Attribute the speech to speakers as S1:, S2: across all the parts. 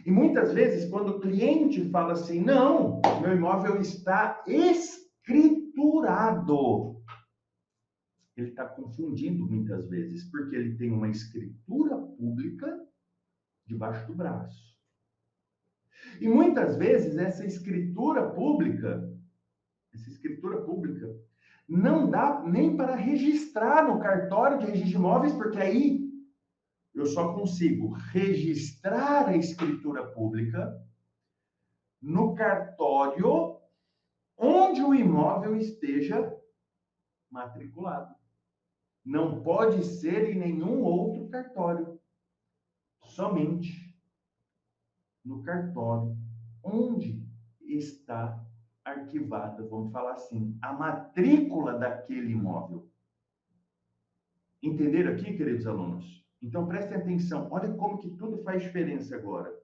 S1: E muitas vezes, quando o cliente fala assim, não, meu imóvel está escriturado, ele está confundindo muitas vezes, porque ele tem uma escritura pública debaixo do braço. E muitas vezes essa escritura pública, não dá nem para registrar no cartório de registro de imóveis, porque aí eu só consigo registrar a escritura pública no cartório onde o imóvel esteja matriculado. Não pode ser em nenhum outro cartório. Somente no cartório onde está arquivada, vamos falar assim, a matrícula daquele imóvel. Entenderam aqui, queridos alunos? Então prestem atenção, olha como que tudo faz diferença agora.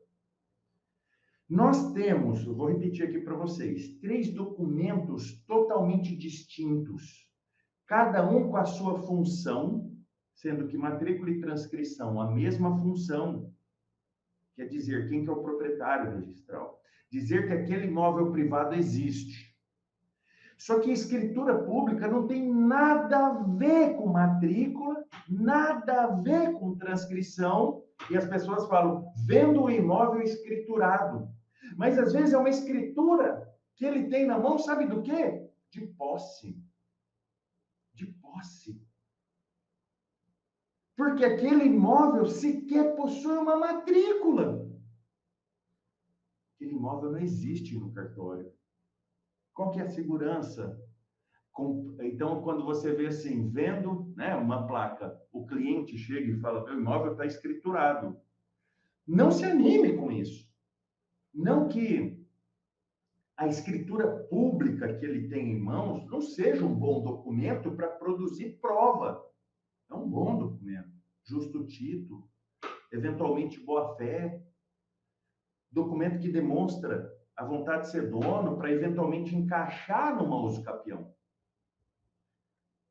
S1: Nós temos, eu vou repetir aqui para vocês, 3 documentos totalmente distintos, cada um com a sua função, sendo que matrícula e transcrição a mesma função, quer dizer, quem que é o proprietário registral, dizer que aquele imóvel privado existe. Só que a escritura pública não tem nada a ver com matrícula, nada a ver com transcrição, e as pessoas falam, vendo o imóvel escriturado. Mas às vezes é uma escritura que ele tem na mão, sabe do quê? De posse. De posse. Porque aquele imóvel sequer possui uma matrícula. Aquele imóvel não existe no cartório. Qual que é a segurança? Então, quando você vê assim, vendo, né, uma placa, o cliente chega e fala, meu imóvel está escriturado. Não se anime com isso. Não que a escritura pública que ele tem em mãos não seja um bom documento para produzir prova. É um bom documento. Justo título, eventualmente boa-fé, documento que demonstra a vontade de ser dono para eventualmente encaixar numa usucapião.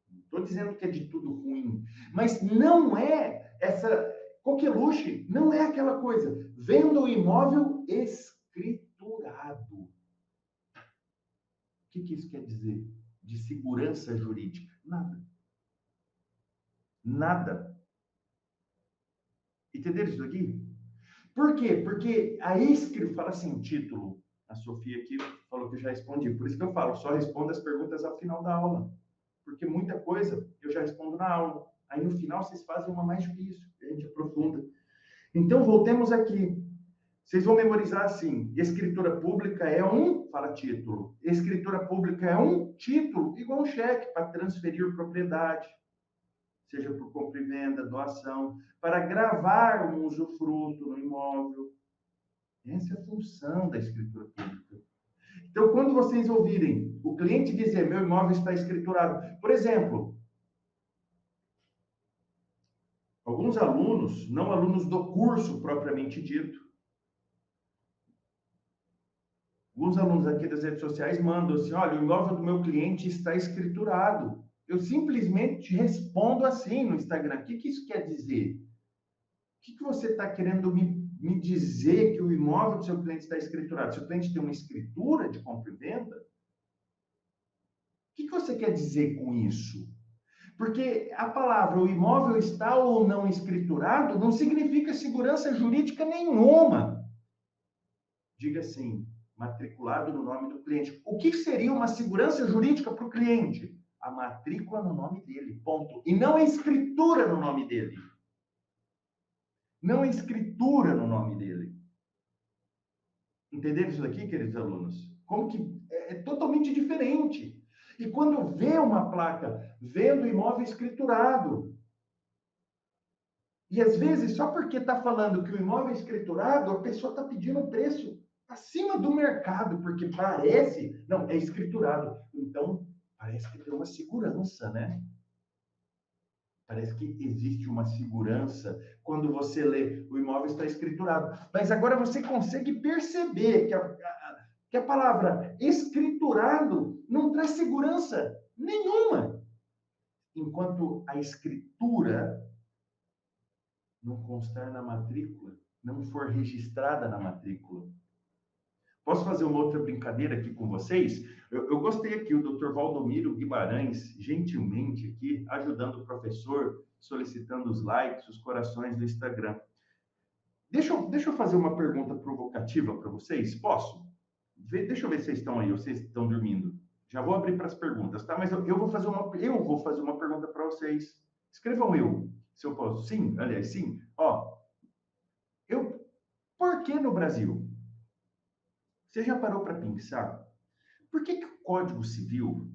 S1: Não estou dizendo que é de tudo ruim, mas não é essa coqueluche, não é aquela coisa. Venda o imóvel escriturado. O que isso quer dizer? De segurança jurídica? Nada. Nada. Entenderam isso aqui? Por quê? Porque a escritura, fala assim, título. A Sofia aqui falou que eu já respondi. Por isso que eu falo, só respondo as perguntas ao final da aula. Porque muita coisa eu já respondo na aula. Aí no final vocês fazem uma mais difícil, a gente aprofunda. Então voltemos aqui. Vocês vão memorizar assim: escritura pública é um, fala título. Escritura pública é um título igual um cheque para transferir propriedade, seja por compra e venda, doação, para gravar um usufruto no imóvel. Essa é a função da escritura pública. Então, quando vocês ouvirem o cliente dizer, meu imóvel está escriturado, por exemplo, alguns alunos, não alunos do curso propriamente dito, alguns alunos aqui das redes sociais mandam assim, olha, o imóvel do meu cliente está escriturado. Eu simplesmente respondo assim no Instagram. O que isso quer dizer? O que você está querendo me dizer que o imóvel do seu cliente está escriturado? Se o cliente tem uma escritura de compra e venda, o que você quer dizer com isso? Porque a palavra o imóvel está ou não escriturado não significa segurança jurídica nenhuma. Diga assim, matriculado no nome do cliente. O que seria uma segurança jurídica para o cliente? A matrícula no nome dele, ponto. E não a escritura no nome dele. Não a escritura no nome dele. Entenderam isso daqui, queridos alunos? Como que é totalmente diferente. E quando vê uma placa, vendo o imóvel escriturado, e às vezes, só porque está falando que o imóvel é escriturado, a pessoa está pedindo um preço acima do mercado, porque parece... Não, é escriturado. Então, parece que tem uma segurança, né? Parece que existe uma segurança quando você lê o imóvel está escriturado. Mas agora você consegue perceber que a palavra escriturado não traz segurança nenhuma. Enquanto a escritura não constar na matrícula, não for registrada na matrícula. Posso fazer uma outra brincadeira aqui com vocês? Eu gostei aqui, o Dr. Valdomiro Guimarães, gentilmente aqui, ajudando o professor, solicitando os likes, os corações do Instagram. Deixa eu fazer uma pergunta provocativa para vocês, posso? Deixa eu ver se vocês estão aí, ou vocês estão dormindo. Já vou abrir para as perguntas, tá? Mas eu vou fazer uma pergunta para vocês. Escrevam eu, se eu posso. Sim, aliás, sim. Ó, por que no Brasil? Você já parou para pensar? Por que o Código Civil,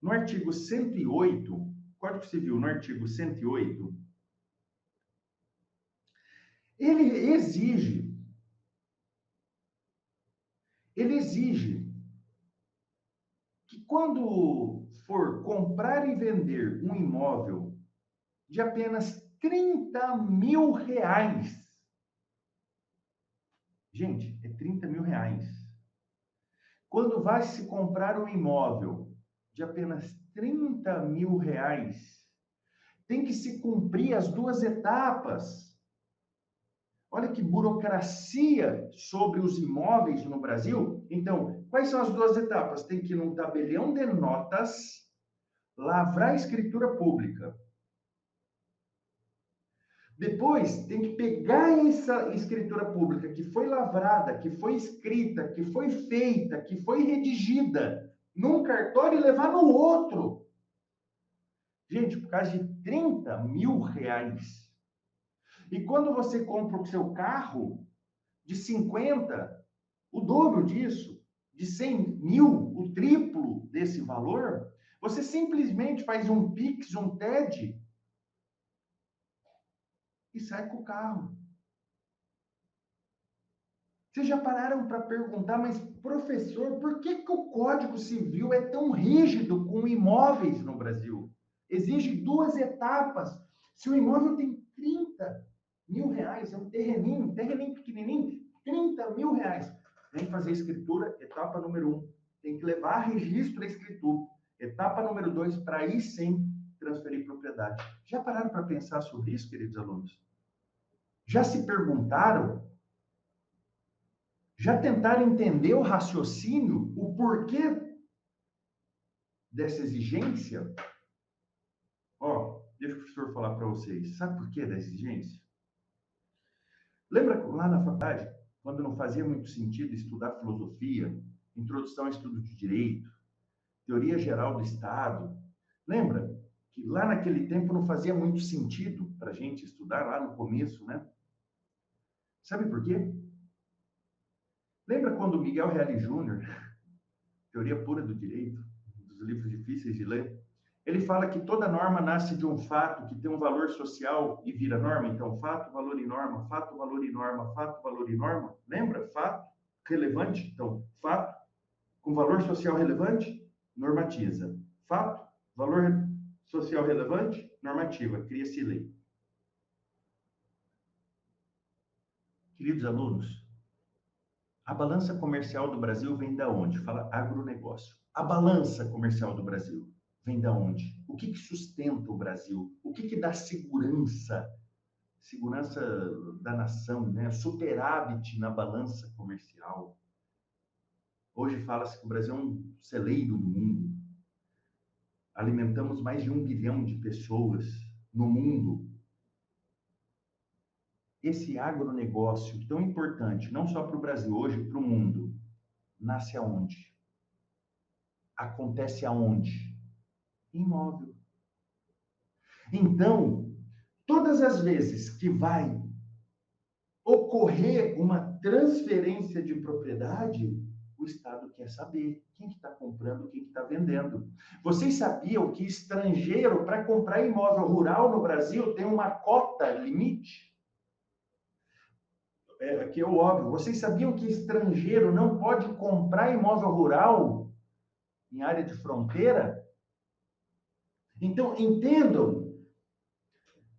S1: no artigo 108, Código Civil, no artigo 108, ele exige que quando for comprar e vender um imóvel de apenas 30 mil reais, gente, é 30 mil reais. Quando vai se comprar um imóvel de apenas 30 mil reais, tem que se cumprir as duas etapas. Olha que burocracia sobre os imóveis no Brasil. Então, quais são as duas etapas? Tem que ir num tabelião de notas, lavrar a escritura pública. Depois, tem que pegar essa escritura pública que foi lavrada, que foi escrita, que foi feita, que foi redigida num cartório e levar no outro. Gente, por causa de 30 mil reais. E quando você compra o seu carro de 50, o dobro disso, de 100 mil, o triplo desse valor, você simplesmente faz um Pix, um TED e sai com o carro. Vocês já pararam para perguntar, mas professor, por que o Código Civil é tão rígido com imóveis no Brasil? Exige duas etapas. Se o imóvel tem 30 mil reais, é um terreninho pequenininho, 30 mil reais. Tem que fazer escritura, etapa número 1. Tem que levar registro da escritura. Etapa número 2, para aí sim transferir propriedade. Já pararam para pensar sobre isso, queridos alunos? Já se perguntaram? Já tentaram entender o raciocínio, o porquê dessa exigência? Ó, deixa o professor falar para vocês. Sabe por quê da exigência? Lembra lá na faculdade, quando não fazia muito sentido estudar filosofia, introdução ao estudo de direito, teoria geral do Estado? Lembra que lá naquele tempo não fazia muito sentido para a gente estudar lá no começo, né? Sabe por quê? Lembra quando Miguel Reale Júnior, Teoria Pura do Direito, dos livros difíceis de ler, ele fala que toda norma nasce de um fato que tem um valor social e vira norma. Então, fato, valor e norma, fato, valor e norma, fato, valor e norma. Lembra? Fato, relevante. Então, fato, com valor social relevante, normatiza. Fato, valor social relevante, normativa. Cria-se lei. Queridos alunos, a balança comercial do Brasil vem da onde? Fala agronegócio. A balança comercial do Brasil vem da onde? O que sustenta o Brasil? O que dá segurança? Segurança da nação, né? Superávit na balança comercial. Hoje fala-se que o Brasil é um celeiro do mundo. Alimentamos mais de 1 bilhão de pessoas no mundo. Esse agronegócio tão importante, não só para o Brasil, hoje para o mundo, nasce aonde? Acontece aonde? Imóvel. Então, todas as vezes que vai ocorrer uma transferência de propriedade, o Estado quer saber quem que está comprando, quem que está vendendo. Vocês sabiam que estrangeiro, para comprar imóvel rural no Brasil, tem uma cota limite? Aqui é o óbvio. Vocês sabiam que estrangeiro não pode comprar imóvel rural em área de fronteira? Então, entendam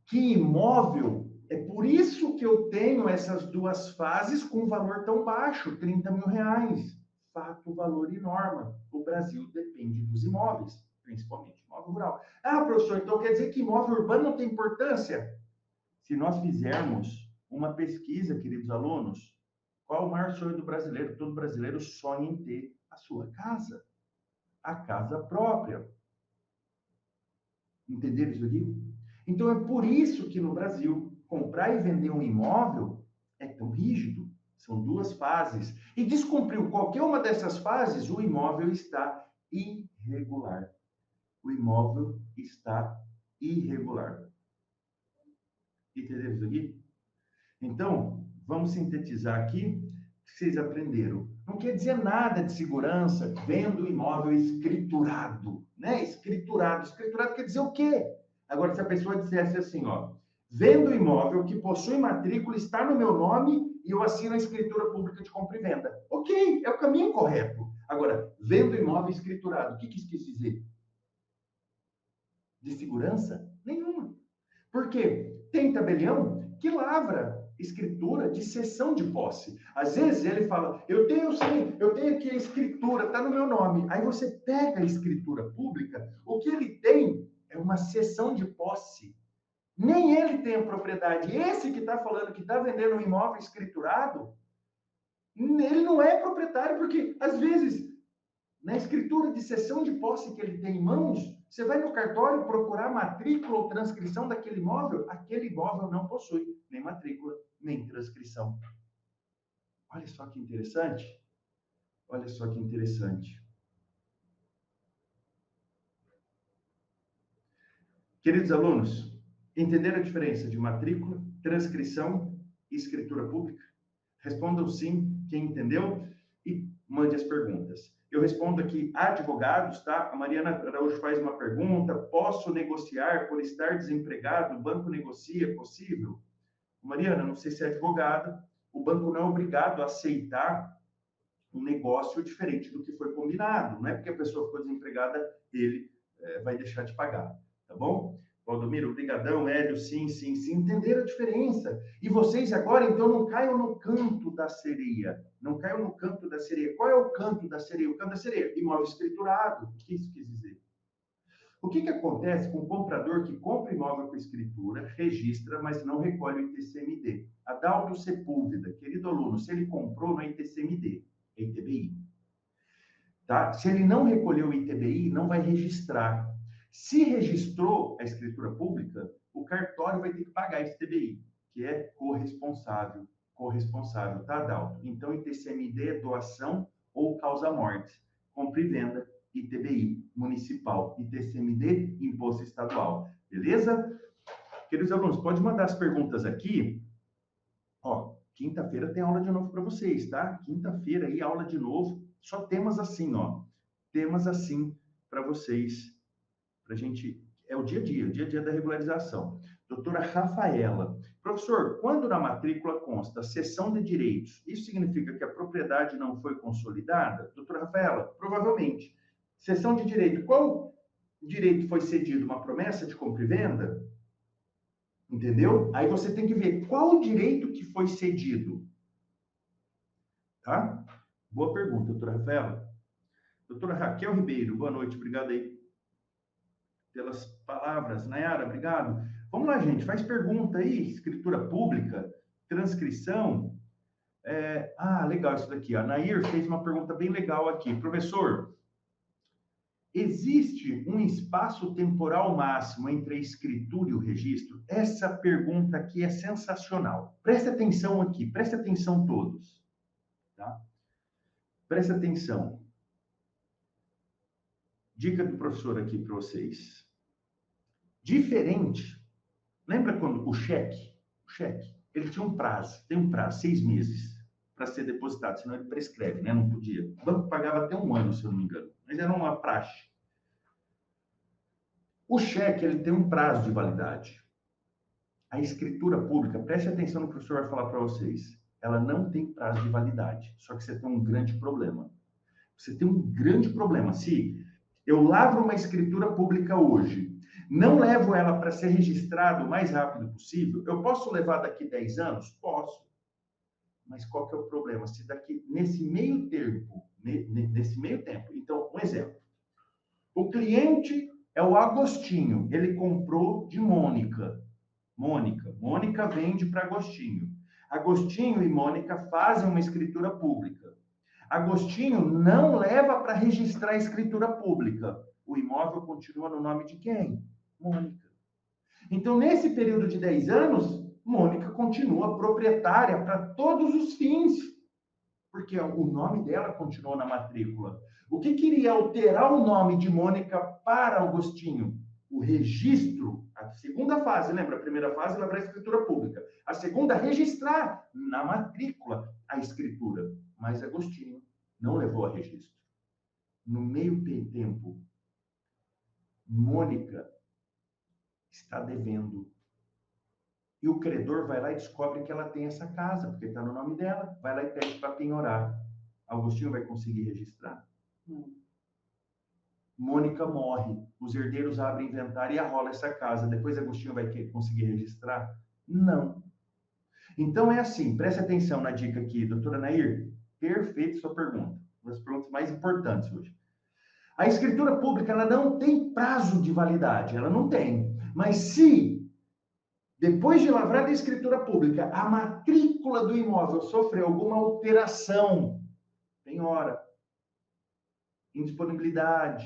S1: que imóvel, é por isso que eu tenho essas duas fases com valor tão baixo, 30 mil reais. Fato, valor e norma. O Brasil depende dos imóveis, principalmente imóvel rural. Ah, professor, então quer dizer que imóvel urbano não tem importância? Se nós fizermos uma pesquisa, queridos alunos. Qual o maior sonho do brasileiro? Todo brasileiro sonha em ter a sua casa, a casa própria. Entenderam isso aqui? Então, é por isso que no Brasil, comprar e vender um imóvel é tão rígido. São duas fases. E descumpriu qualquer uma dessas fases, o imóvel está irregular. O imóvel está irregular. Entenderam isso aqui? Então, vamos sintetizar aqui o que vocês aprenderam. Não quer dizer nada de segurança vendo o imóvel escriturado, né? Escriturado. Escriturado quer dizer o quê? Agora, se a pessoa dissesse assim, ó, vendo o imóvel que possui matrícula, está no meu nome e eu assino a escritura pública de compra e venda. Ok, é o caminho correto. Agora, vendo o imóvel escriturado, o que isso quis dizer? De segurança? Nenhuma. Por quê? Tem tabelião que lavra escritura de cessão de posse. Às vezes ele fala, eu tenho aqui a escritura, está no meu nome. Aí você pega a escritura pública, o que ele tem é uma cessão de posse. Nem ele tem a propriedade. Esse que está falando que está vendendo um imóvel escriturado, ele não é proprietário, porque às vezes, na escritura de cessão de posse que ele tem em mãos, você vai no cartório procurar matrícula ou transcrição daquele imóvel, aquele imóvel não possui nem matrícula, nem transcrição. Olha só que interessante. Olha só que interessante. Queridos alunos, entenderam a diferença de matrícula, transcrição e escritura pública? Respondam sim, quem entendeu, e mande as perguntas. Eu respondo aqui, advogados, tá? A Mariana Araújo faz uma pergunta, posso negociar por estar desempregado? O banco negocia, é possível? Mariana, não sei se é advogada, o banco não é obrigado a aceitar um negócio diferente do que foi combinado. Não é porque a pessoa ficou desempregada, ele vai deixar de pagar, tá bom? Valdomiro, obrigadão, Hélio, sim, entenderam a diferença. E vocês agora, então, não caiam no canto da sereia. Não caiam no canto da sereia. Qual é o canto da sereia? O canto da sereia, imóvel escriturado. O que isso quis dizer? O que acontece com o comprador que compra imóvel com escritura, registra, mas não recolhe o ITCMD? Adalto Sepúlveda, querido aluno, se ele comprou, não é ITCMD, é ITBI. Tá? Se ele não recolheu o ITBI, não vai registrar. Se registrou a escritura pública, o cartório vai ter que pagar esse ITBI, que é corresponsável, tá, Adalto? Então, ITCMD é doação ou causa-morte. Compra e venda, ITBI municipal, ITCMD, imposto estadual. Beleza? Queridos alunos, pode mandar as perguntas aqui. Ó, quinta-feira tem aula de novo para vocês, tá? Quinta-feira aí, aula de novo. Só temas assim, ó. Temas assim para vocês, para a gente... É o dia a dia da regularização. Doutora Rafaela. Professor, quando na matrícula consta cessão de direitos, isso significa que a propriedade não foi consolidada? Doutora Rafaela, provavelmente. Cessão de direito. Qual direito foi cedido? Uma promessa de compra e venda? Entendeu? Aí você tem que ver qual o direito que foi cedido. Tá? Boa pergunta, doutora Rafaela. Doutora Raquel Ribeiro, boa noite. Obrigado aí pelas palavras. Nayara, obrigado. Vamos lá, gente. Faz pergunta aí. Escritura pública, transcrição. Legal isso daqui. A Nair fez uma pergunta bem legal aqui. Professor, existe um espaço temporal máximo entre a escritura e o registro? Essa pergunta aqui é sensacional. Presta atenção aqui, presta atenção todos. Tá? Presta atenção. Dica do professor aqui para vocês. Diferente. Lembra quando o cheque, ele tinha um prazo, tem um prazo, 6 meses para ser depositado, senão ele prescreve, né? Não podia. O banco pagava até 1 ano, se eu não me engano, mas era uma praxe. O cheque, ele tem um prazo de validade. A escritura pública, preste atenção no que o professor vai falar para vocês, ela não tem prazo de validade, só que você tem um grande problema. Você tem um grande problema. Se eu lavro uma escritura pública hoje, não levo ela para ser registrada o mais rápido possível, eu posso levar daqui 10 anos? Posso. Mas qual que é o problema? Se daqui, nesse meio tempo, então, um exemplo. O cliente é o Agostinho, ele comprou de Mônica. Mônica vende para Agostinho. Agostinho e Mônica fazem uma escritura pública. Agostinho não leva para registrar a escritura pública. O imóvel continua no nome de quem? Mônica. Então, nesse período de 10 anos, Mônica continua proprietária para todos os fins, porque o nome dela continuou na matrícula. O que queria alterar o nome de Mônica para Agostinho? O registro, a segunda fase, lembra? A primeira fase, levar a escritura pública. A segunda, registrar na matrícula a escritura. Mas Agostinho não levou a registro. No meio tempo, Mônica está devendo. E o credor vai lá e descobre que ela tem essa casa, porque está no nome dela. Vai lá e pede para penhorar. Agostinho vai conseguir registrar? Mônica morre. Os herdeiros abrem inventário e arrola essa casa. Depois Agostinho vai conseguir registrar? Não. Então é assim, preste atenção na dica aqui, doutora Nair. Perfeito sua pergunta. Uma das perguntas mais importantes hoje. A escritura pública, ela não tem prazo de validade, ela não tem. Mas se, depois de lavrada a escritura pública, a matrícula do imóvel sofreu alguma alteração, penhora, indisponibilidade,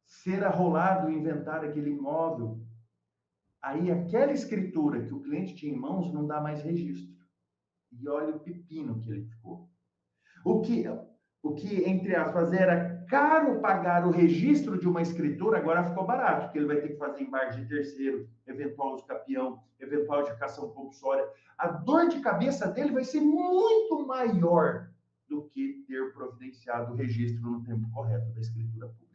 S1: ser arrolado o inventário daquele imóvel, aí aquela escritura que o cliente tinha em mãos não dá mais registro. E olha o pepino que ele ficou. O que, entre aspas, era caro pagar o registro de uma escritura, agora ficou barato, porque ele vai ter que fazer embarque de terceiro, eventual de capião, eventual de cação compulsória. A dor de cabeça dele vai ser muito maior do que ter providenciado o registro no tempo correto da escritura pública.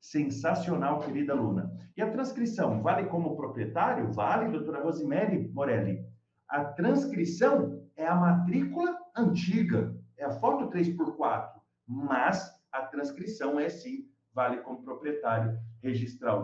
S1: Sensacional, querida aluna. E a transcrição, vale como proprietário? Vale, doutora Rosemary Morelli. A transcrição é a matrícula antiga, é a foto 3x4, mas a transcrição é sim, vale como proprietário registral.